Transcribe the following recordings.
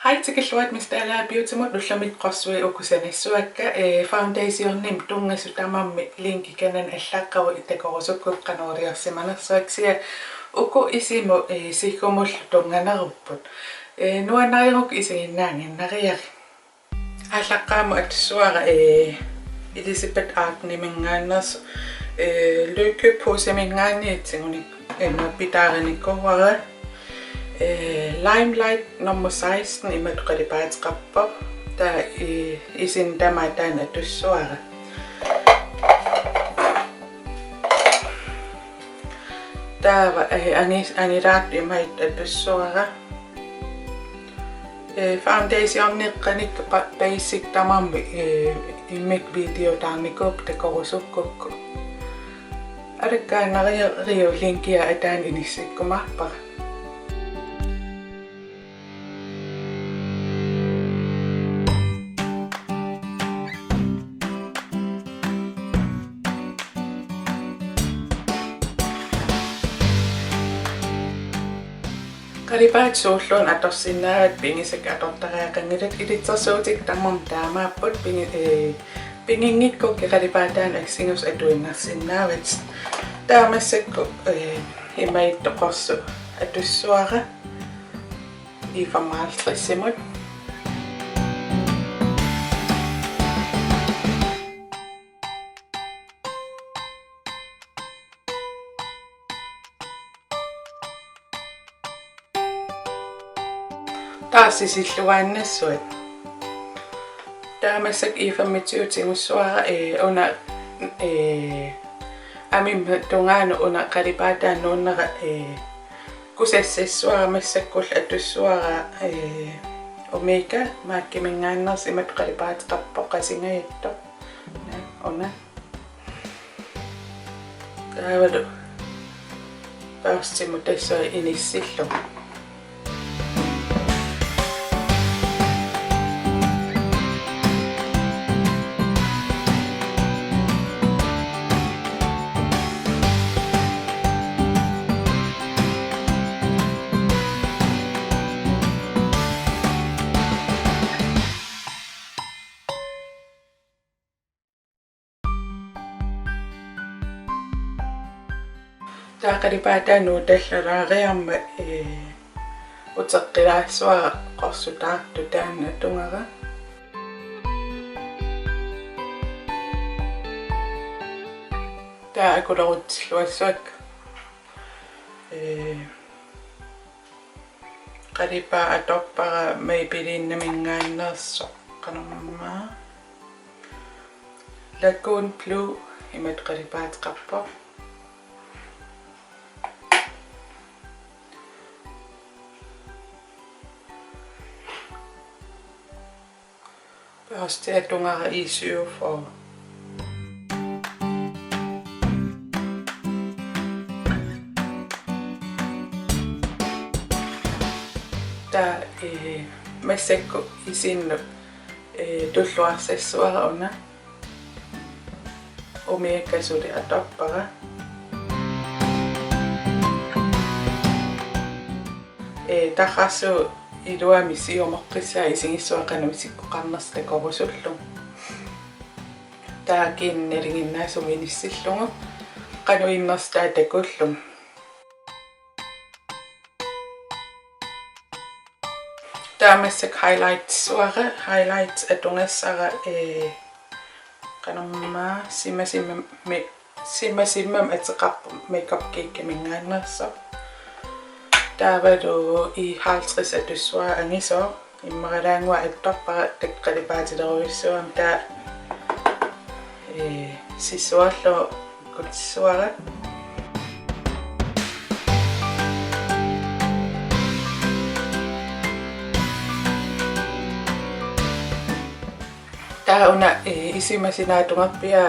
Hej til Gilluat, mistä elää Beautymi, Lushamit Qorsui ukusannissuakka foundation nimtungasutamarmi linkikenen allaqavu itakorusukkukkanoriarsimanarsuaksia uku isimu sikkumullutunganaruput nuanariuk isiginnaanngannariari allaqaamu atsuara Elizabeth Arden imingaanners lykke på semingaanniitsinguni pitaarinikkuara Limelight nummer 16 i madqalipaatqarpa ta isin tamataan atussuara tava aniraat imait atussuara foundation niqqanik basic tamarmi immik video taarnikup takorusukkukku arikkaanariu linkia ataan inissikkumarpara Kalipaat suullun atorsinnaavat pingisek atortariaqangilat ilitsersuutik tammum taamaapput pingingikkuk kalipaataan aksingus atuinnersinnaavat taamassekku imaittoqorsu atussuara E55 Sigma Uangannassuat taamassak E25 Sigma una amim tungaanu una qalipaataan nuunnera kusassassuara massakkul atussuara omega maakkimingaanners imat qalipaatqarpoq qasingayatto una taavalu paarsimu tassa inissillu Kalipaataan nuutallaraariarma uteqqilaassuara qorsutaartu taanna tungara taa akulerutsilluassuak qalipaa atorpara Maybelline mingaannerso qanammaa Lagoon blue imat qalipaatqarpoq Også til tungara E47 der massekku isinnu tulluarsassuara una omega suli atoppara takhassu Iluami siumoqqissaa isingissuaqanumisikkuqarners takorusullu taakiinneringinnaasum inissillungu qanuinners taatakullum taamassak highlights atungassara qanammaa simmam ateqarpu makeup Geek mingaannerso taavalu I50 atussuara angiso immaralaangua attorpara taqqalipaatileruissuam taa sissuarlu kutissuara taa una isimasinaatungarpia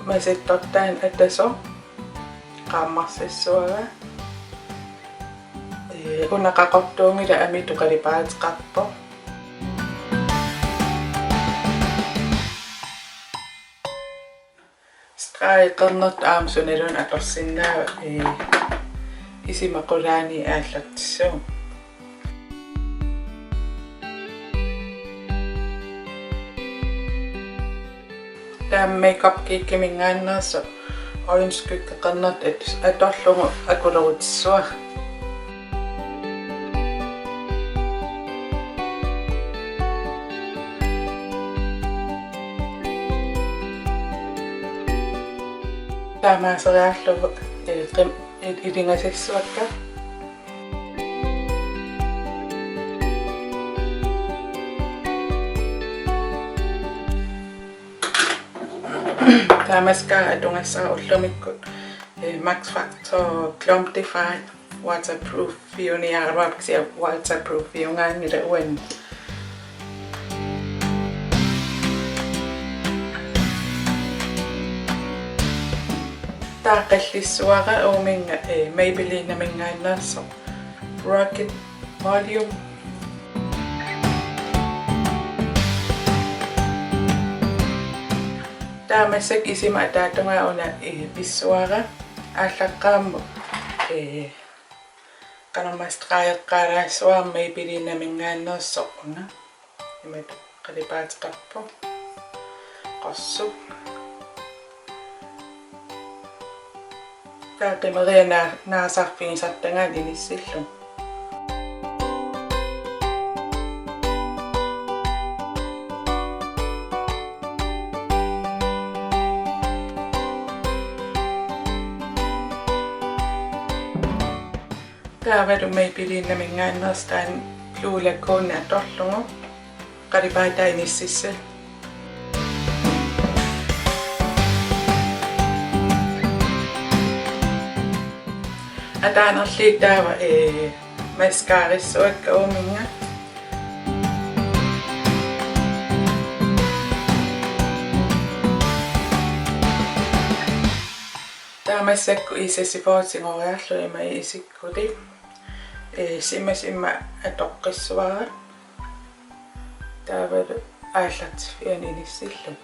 masittortaan ataso qaammarsassuara una qaqortuungila amitu qalipaatqarpo qernertu aamsunalun atorsinnaava isimaqulaani aallartissuum Tää makeup Geek mingaannerso orange-kykkaqarnert atorlugu akulorutissua. Taamaaseriarlugu ilingasissuakka. Tää mascara atungassara ullumikkut Max Factor Clump Defy waterproof iuniaraviksi ja waterproof iungaannile Uani. Tää qillissuara uuminga Maybelline mingaannerso Rocket Volume. Tää massak isima taatunga una pissuara allaqqaammu qanammastraajaqqaaraassuar Maybelline mingaannersorpuna imat qalipaatiqarpu qassu tää qimeriana naasarfigisartangaan inissillun. Tää vedu Maybelline mingaannerstaan Lagoon atorlugu qalipaata inississa. Ataanerli taawa mascarissuakka uuminga. Tää massakku isiginnaaravit ima isikkuti Shimma atoqqissuara. Tää vedu aattaat inissillu.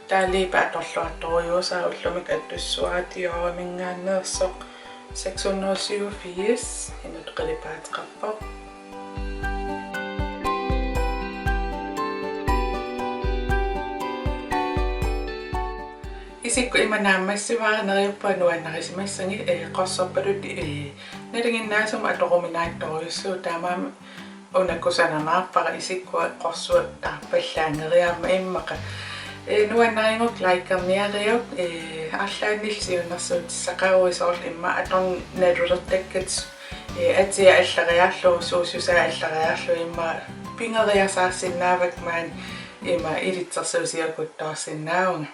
Tää liipaatorluartoriuusaa ullumik attussuara Dior mingaannerso 687 inut qalipaatiqarpo. Isikku ima naammassivaara neriuppa nuannarisimassangi Qorsorpaluttut neringinnaasum atoruminaattoriussuu taamaam unakkusananaarpara isikkua qorsuattaarpallaangeriaama immaqa nuannariнгук лайкерниариук арлааннилсиунерсуут сақаруисоорл имма аторн налулертаккат атиа аллариарлу суусусаа аллариарлу имма пингериасаарсиннаавак маан имма илитсерсуусиакуттаарсиннаавнга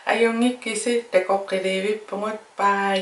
аюнгиккиси такоққиливиппугут бай